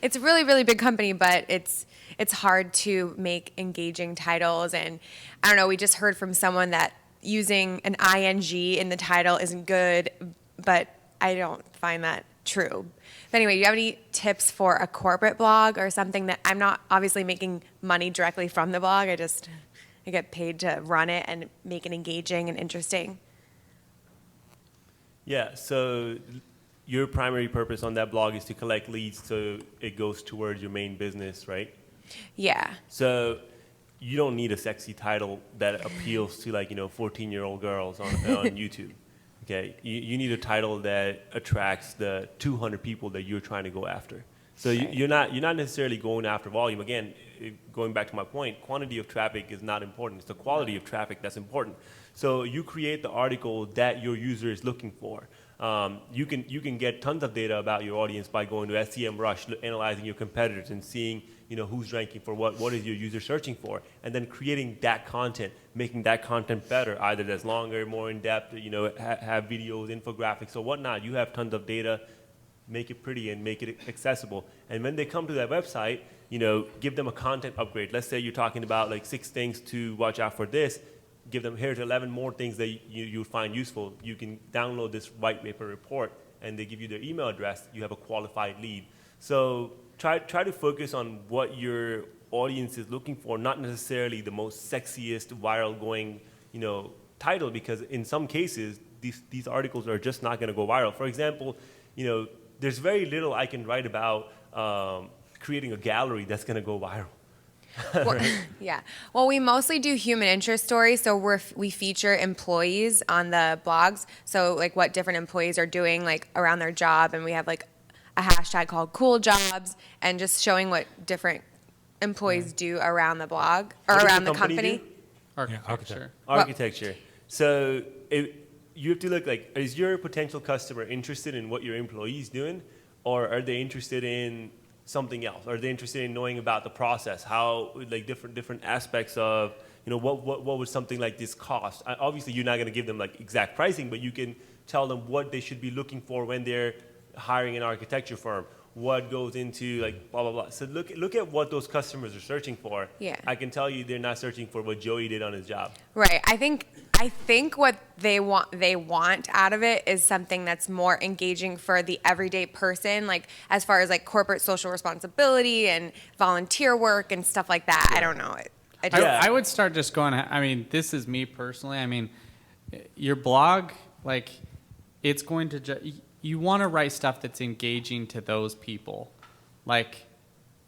It's a really, really big company, but it's hard to make engaging titles. And I don't know, we just heard from someone that using an ing in the title isn't good, but I don't find that true. But anyway, do you have any tips for a corporate blog or something that I'm not obviously making money directly from the blog? I get paid to run it and make it engaging and interesting. Yeah, so your primary purpose on that blog is to collect leads so it goes towards your main business, right? Yeah. So you don't need a sexy title that appeals to 14-year-old girls on YouTube. Okay, you need a title that attracts the 200 people that you're trying to go after. So you're not necessarily going after volume. Again, going back to my point, quantity of traffic is not important. It's the quality of traffic that's important. So you create the article that your user is looking for. You can get tons of data about your audience by going to SEMrush, analyzing your competitors and seeing who's ranking for what is your user searching for, and then creating that content, making that content better, either that's longer, more in depth, have videos, infographics, or whatnot. You have tons of data. Make it pretty and make it accessible. And when they come to that website, give them a content upgrade. Let's say you're talking about 6 things to watch out for this. Give them, here's 11 more things that you find useful. You can download this white paper report, and they give you their email address. You have a qualified lead. So try to focus on what your audience is looking for, not necessarily the most sexiest, viral going, title, because in some cases, these articles are just not going to go viral. For example, there's very little I can write about creating a gallery that's going to go viral. Well, yeah. Well, we mostly do human interest stories, so we feature employees on the blogs. So what different employees are doing around their job, and we have a hashtag called Cool Jobs, and just showing what different employees do around the blog or around the company. Architecture. Architecture. So you have to look is your potential customer interested in what your employee is doing, or are they interested in something else? Are they interested in knowing about the process? How different aspects of what would something like this cost? Obviously, you're not going to give them exact pricing, but you can tell them what they should be looking for when they're hiring an architecture firm. What goes into blah blah blah. So look at what those customers are searching for. Yeah. I can tell you they're not searching for what Joey did on his job. Right. I think what they want out of it is something that's more engaging for the everyday person, as far as corporate social responsibility and volunteer work and stuff like that. Yeah. I don't know. I would start just going, this is me personally. Your blog, it's going to you want to write stuff that's engaging to those people.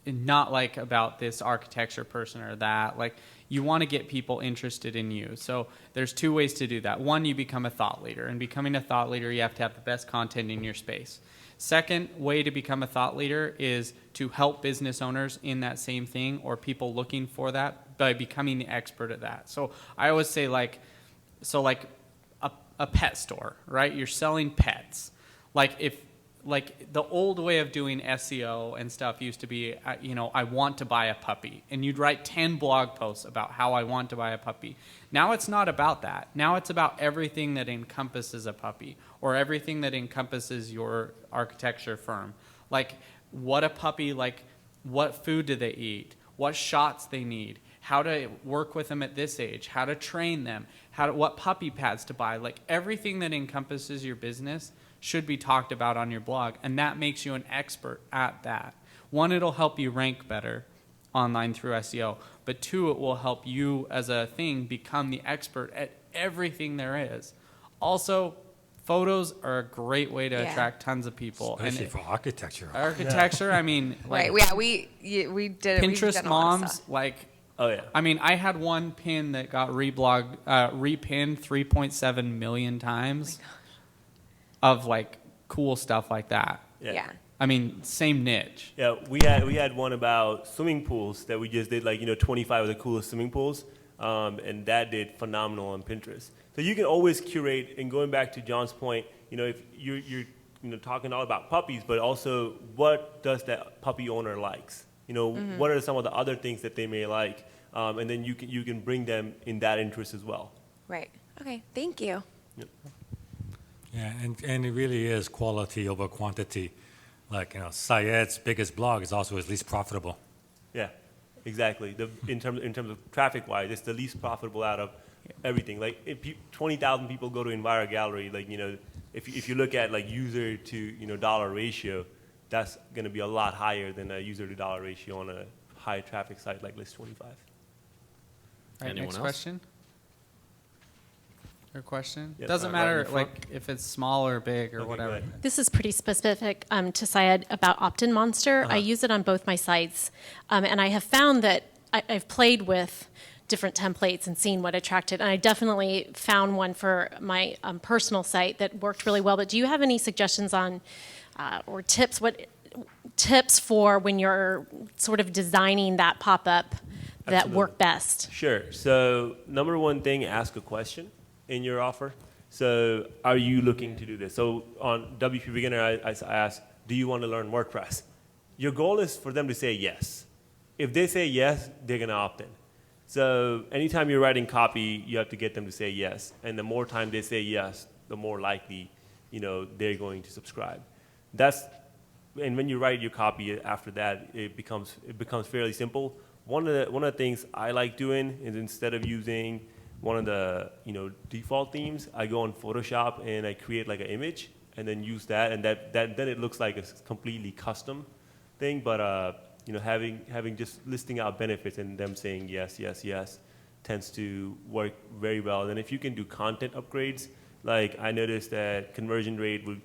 not like about this architecture person or that. Like, you want to get people interested in you. So there's two ways to do that. One, you become a thought leader. And becoming a thought leader, you have to have the best content in your space. Second way to become a thought leader is to help business owners in that same thing or people looking for that by becoming the expert at that. So I always say like a pet store, right? You're selling pets. Like the old way of doing SEO and stuff used to be, I want to buy a puppy. And you'd write 10 blog posts about how I want to buy a puppy. Now it's not about that. Now it's about everything that encompasses a puppy or everything that encompasses your architecture firm. Like what a puppy, like what food do they eat, what shots they need, how to work with them at this age, how to train them, what puppy pads to buy. Like everything that encompasses your business should be talked about on your blog, and that makes you an expert at that. One, it'll help you rank better online through SEO, but two, it will help you as a thing become the expert at everything there is. Also, photos are a great way to attract tons of people. Especially for architecture. Architecture, I mean, like, Right. Yeah, we did. We've Pinterest done a lot of moms, stuff. like, Oh yeah. I mean, I had one pin that got repinned 3.7 million times of like cool stuff like that. Yeah. I mean, same niche. Yeah, we had one about swimming pools that we just did, like 25 of the coolest swimming pools, and that did phenomenal on Pinterest. So you can always curate. And going back to John's point, if you're talking all about puppies, but also what does that puppy owner likes? What are some of the other things that they may like, and then you can bring them in that interest as well. Right. Okay. Thank you. Yep. Yeah, and it really is quality over quantity. Like, Syed's biggest blog is also his least profitable. Yeah, exactly. In terms of traffic wise, it's the least profitable out of everything. Like if 20,000 people go to Enviro Gallery, like if you look at like user to dollar ratio, that's going to be a lot higher than a user to dollar ratio on a high traffic site like List 25. All right, Anyone next else? question. Your question? Yep. Doesn't Right in matter the front. like if it's small or big or Okay, go whatever. ahead. This is pretty specific to Syed about Opt-in Monster. I use it on both my sites, and I have found that I've played with different templates and seen what attracted, and I definitely found one for my personal site that worked really well. But do you have any suggestions on or tips? What tips for when you're sort of designing that pop-up that Absolutely. work best? Sure. So number one thing, ask a question in your offer. So are you looking to do this? So on WPBeginner, I asked, do you want to learn WordPress? Your goal is for them to say yes. If they say yes, they're going to opt in. So anytime you're writing copy, you have to get them to say yes. And the more time they say yes, the more likely, they're going to subscribe. And when you write your copy after that, it becomes fairly simple. One of the things I like doing is instead of using one of the default themes, I go on Photoshop and I create like an image and then use that, and then it looks like a completely custom thing. But having just listing out benefits and them saying yes, yes, yes tends to work very well. And if you can do content upgrades, like I noticed that conversion rate would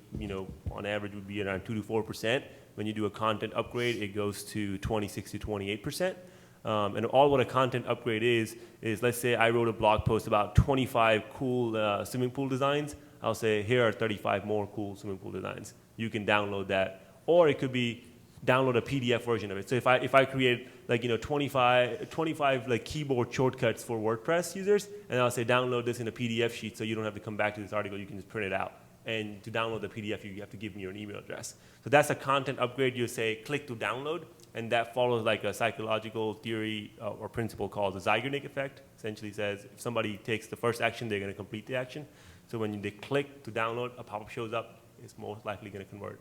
on average would be around 2 to 4%. When you do a content upgrade, it goes to 26 to 28%. And all what a content upgrade is let's say I wrote a blog post about 25 cool swimming pool designs. I'll say here are 35 more cool swimming pool designs. You can download that, or it could be download a PDF version of it. So if I create 25 like keyboard shortcuts for WordPress users, and I'll say download this in a PDF sheet, so you don't have to come back to this article. You can just print it out. And to download the PDF, you have to give me your email address. So that's a content upgrade. You say click to download. And that follows like a psychological theory or principle called the Zeigarnik effect. Essentially says if somebody takes the first action, they're going to complete the action. So when they click to download, a pop-up shows up, it's most likely going to convert.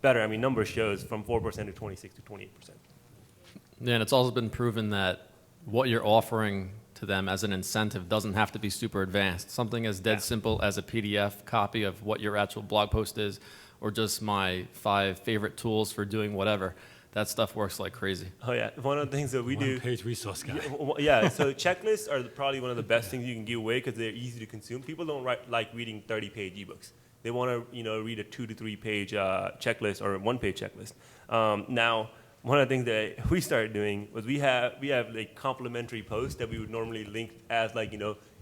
Better, numbers shows from 4% to 26 to 28%. Yeah, and it's also been proven that what you're offering to them as an incentive doesn't have to be super advanced. Something as dead simple as a PDF copy of what your actual blog post is, or just my 5 favorite tools for doing whatever. That stuff works like crazy. Oh yeah, one of the things that we do. One-page resource guide. Yeah, so checklists are probably one of the best things you can give away because they're easy to consume. People don't like reading 30-page ebooks. They want to read a 2 to 3 page checklist or a 1-page checklist. Now, one of the things that we started doing was we have like complimentary posts that we would normally link as like,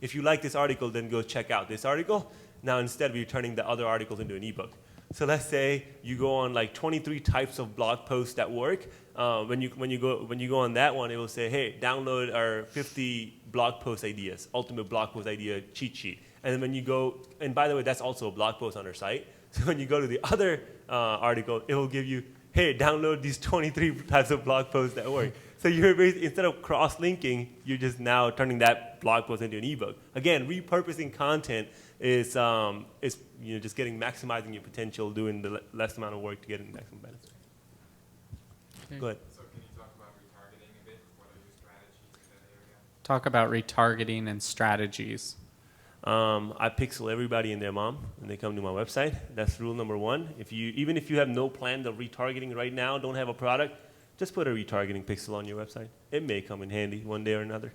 if you like this article, then go check out this article. Now instead we're turning the other articles into an ebook. So let's say you go on like 23 types of blog posts that work. When you go on that one, it will say, hey, download our 50 blog post ideas, ultimate blog post idea cheat sheet. And then when you go, and by the way, that's also a blog post on our site. So when you go to the other article, it will give you, hey, download these 23 types of blog posts that work. So you're basically, instead of cross-linking, you're just now turning that blog post into an ebook. Again, repurposing content is just maximizing your potential, doing the less amount of work to get maximum benefit. Okay. Go ahead. So can you talk about retargeting a bit? What are your strategies in that area? Talk about retargeting and strategies. I pixel everybody and their mom when they come to my website. That's rule number one. Even if you have no plans of retargeting right now, don't have a product, just put a retargeting pixel on your website. It may come in handy one day or another.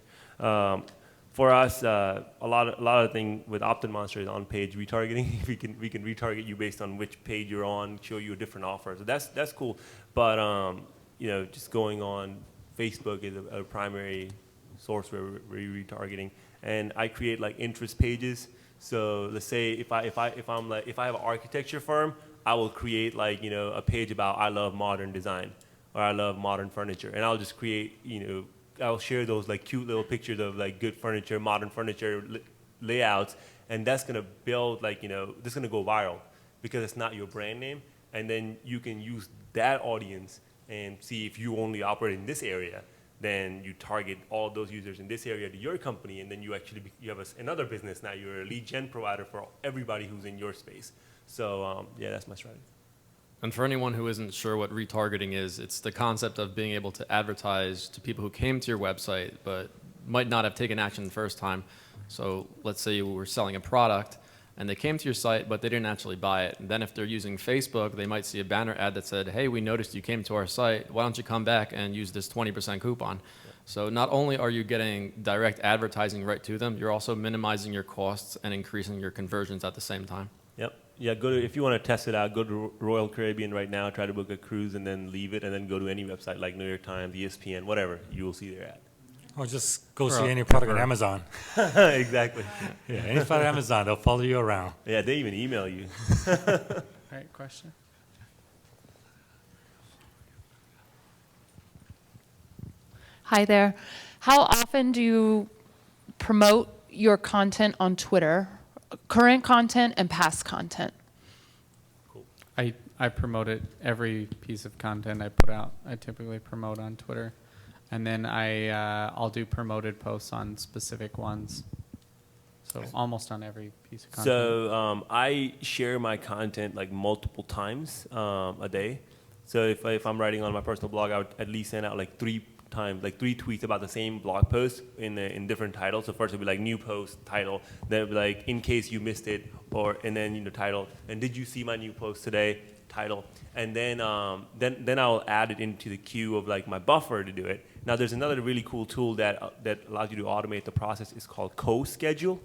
For us, a lot of things with Opt-in Monster is on-page retargeting. we can retarget you based on which page you're on, show you a different offer. So that's cool. But just going on Facebook is a primary source where we're retargeting. And I create like interest pages. So let's say if I have an architecture firm, I will create like a page about I love modern design or I love modern furniture, and I'll just create I'll share those like cute little pictures of like good furniture, modern furniture layouts, and that's gonna build like this is gonna go viral because it's not your brand name, and then you can use that audience and see if you only operate in this area. Then you target all those users in this area to your company, and then you actually you have another business now. You're a lead gen provider for everybody who's in your space. So yeah, that's my strategy. And for anyone who isn't sure what retargeting is, it's the concept of being able to advertise to people who came to your website but might not have taken action the first time. So let's say you were selling a product and they came to your site but they didn't actually buy it. And then if they're using Facebook, they might see a banner ad that said, hey, we noticed you came to our site. Why don't you come back and use this 20% coupon? Yeah. So not only are you getting direct advertising right to them, you're also minimizing your costs and increasing your conversions at the same time. Yep. Yeah, if you want to test it out, go to Royal Caribbean right now, try to book a cruise, and then leave it, and then go to any website like New York Times, ESPN, whatever. You will see their ad. Or just go see any product on Amazon. Exactly. Yeah, any product on Amazon, they'll follow you around. Yeah, they even email you. All right, question? Hi there. How often do you promote your content on Twitter? Current content and past content? Cool. I promote it, every piece of content I put out. I typically promote on Twitter. And then I'll do promoted posts on specific ones. So almost on every piece of content. So I share my content like multiple times a day. So if I'm writing on my personal blog, I would at least send out like 3 tweets about the same blog post in different titles. So first it'd be like new post title, then it'd be like in case you missed it, and then title, and did you see my new post today, title, and then I'll add it into the queue of like my buffer to do it. Now there's another really cool tool that allows you to automate the process. It's called Co-Schedule.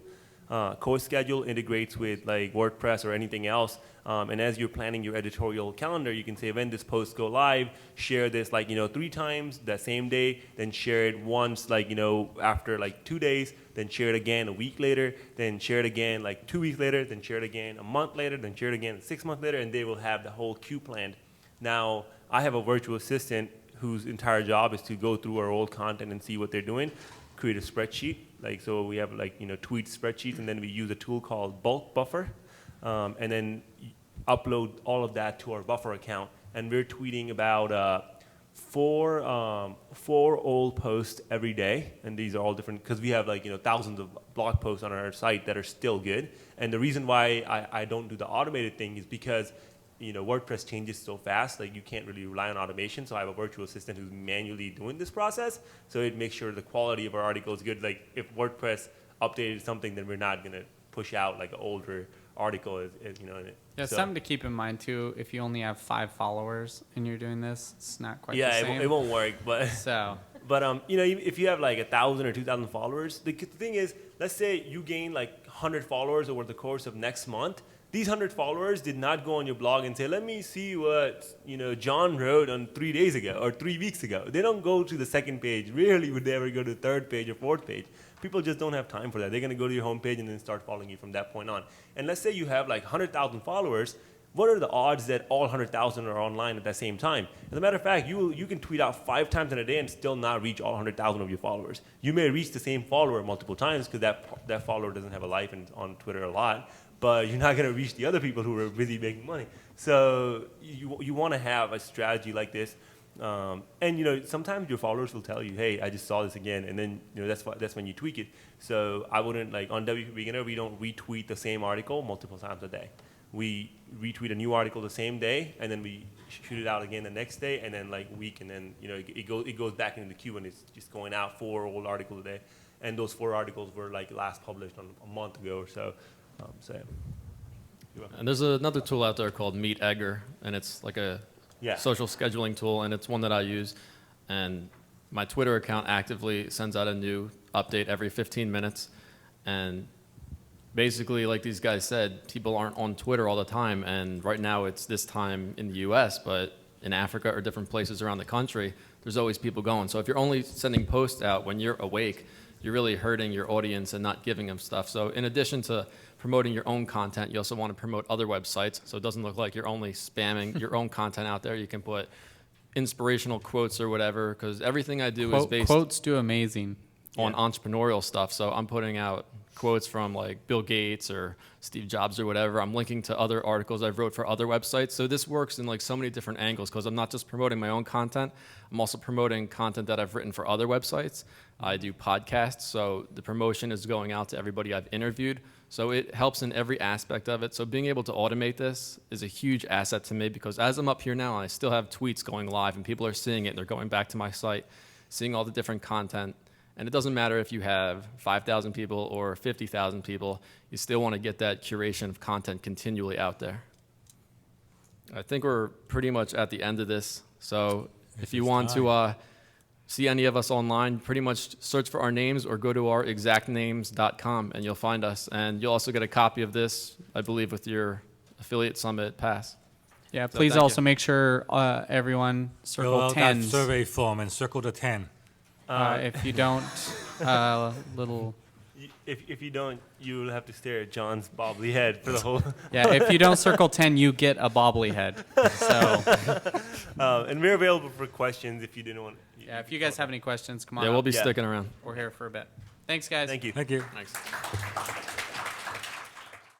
Co-Schedule integrates with like WordPress or anything else. And as you're planning your editorial calendar, you can say when this post go live, share this like 3 times that same day, then share it once like after like 2 days, then share it again a week later, then share it again like 2 weeks later, then share it again a month later, then share it again 6 months later, and they will have the whole queue planned. Now I have a virtual assistant whose entire job is to go through our old content and see what they're doing, create a spreadsheet. Like, so we have like, tweet spreadsheets, and then we use a tool called Bulk Buffer, and then upload all of that to our buffer account. And we're tweeting about 4 old posts every day. And these are all different, because we have like, thousands of blog posts on our site that are still good. And the reason why I don't do the automated thing is because WordPress changes so fast, like you can't really rely on automation. So I have a virtual assistant who's manually doing this process. So it makes sure the quality of our article is good. Like if WordPress updated something, then we're not going to push out like an older article, Yeah, so. Something to keep in mind too, if you only have 5 followers and you're doing this, it's not quite the same. Yeah, it won't work, but. So. But if you have like 1,000 or 2,000 followers, the thing is, let's say you gain like 100 followers over the course of next month, These 100 followers did not go on your blog and say, let me see what John wrote on 3 days ago or 3 weeks ago. They don't go to the second page. Rarely would they ever go to the third page or fourth page. People just don't have time for that. They're going to go to your homepage and then start following you from that point on. And let's say you have like 100,000 followers. What are the odds that all 100,000 are online at the same time? As a matter of fact, you can tweet out 5 times in a day and still not reach all 100,000 of your followers. You may reach the same follower multiple times because that follower doesn't have a life on Twitter a lot, but you're not going to reach the other people who are busy making money. So you want to have a strategy like this. And sometimes your followers will tell you, hey, I just saw this again, and then that's when you tweak it. So I wouldn't, like on WPBeginner, we don't retweet the same article multiple times a day. We retweet a new article the same day, and then we shoot it out again the next day, and then like week, and then it goes back into the queue, and it's just going out 4 old articles a day, and those 4 articles were like last published a month ago or so. And there's another tool out there called Meet Egger, and it's like a social scheduling tool, and it's one that I use. And my Twitter account actively sends out a new update every 15 minutes. And basically, like these guys said, people aren't on Twitter all the time. And right now it's this time in the US, but in Africa or different places around the country, there's always people going. So if you're only sending posts out when you're awake, you're really hurting your audience and not giving them stuff. So in addition to promoting your own content, you also want to promote other websites, so it doesn't look like you're only spamming your own content out there. You can put inspirational quotes or whatever, because everything I do is based Quotes do amazing on entrepreneurial stuff. So I'm putting out quotes from like Bill Gates or Steve Jobs or whatever. I'm linking to other articles I've wrote for other websites. So this works in like so many different angles, because I'm not just promoting my own content, I'm also promoting content that I've written for other websites. I do podcasts, so the promotion is going out to everybody I've interviewed. So it helps in every aspect of it. So being able to automate this is a huge asset to me, because as I'm up here now, I still have tweets going live and people are seeing it and they're going back to my site, seeing all the different content. And it doesn't matter if you have 5,000 people or 50,000 people, you still want to get that curation of content continually out there. I think we're pretty much at the end of this. So if you want to see any of us online, pretty much search for our names or go to our exactnames.com and you'll find us. And you'll also get a copy of this, I believe, with your Affiliate Summit pass. Yeah, So please thank also you. make sure everyone Fill circle out that 10s. survey form and circle the 10. If you don't, little... If you don't, you'll have to stare at John's bobbly head for the whole... Yeah, if you don't circle 10, you get a bobbly head. So, and we're available for questions if you didn't want... yeah, if you guys have any questions, come on Yeah, up. we'll be sticking around. We're here for a bit. Thanks, guys. Thank you. Thank you. Thanks.